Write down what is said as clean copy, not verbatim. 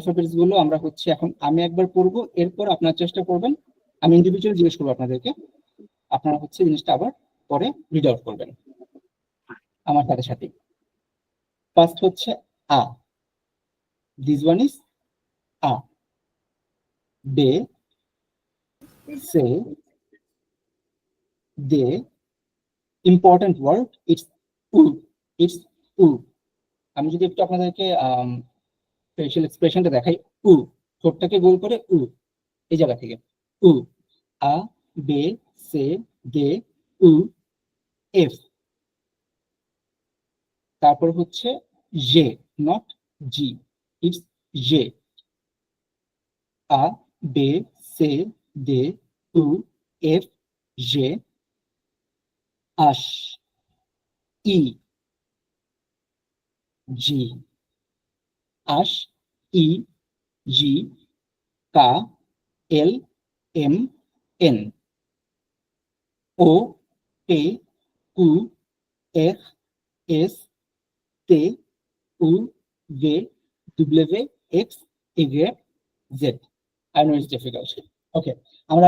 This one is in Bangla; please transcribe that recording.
অ্যালফাবেটস গুলো আমরা হচ্ছে এখন আমি একবার পড়বো, এরপর আপনারা চেষ্টা করবেন, আমি ইন্ডিভিজুয়াল জিজ্ঞেস করবো আপনাদেরকে, আপনারা হচ্ছে জিনিসটা আবার পরে রিড আউট করবেন আমার সাথে সাথে। ফার্স্ট হচ্ছে আ, দিস ওয়ান ইজ আ। বে, সে, দে, ইম্পর্টেন্ট ওয়ার্ড ইটস উ, ইটস উ। আমি যদি একটু আপনাদেরকে ফেশিয়াল এক্সপ্রেশনটা দেখাই, উ, ঠোঁটটাকে গোল করে উ, এই জায়গা থেকে উ। আ, বে, সে, দে, উ, এফ। তারপর হচ্ছে জে, নট জি, ইটস জে। আ, বে, সে, দে, উ, এফ, জে। আশ, ই, জি, আশ, ই, জি, কা, এল, এম, এন। ও, পে, কু, এফ, এস, তে, উ, ভে, ডব্লিউ, এক্স, ইগ্রেট, জেড। I know it's difficult. Okay, আমরা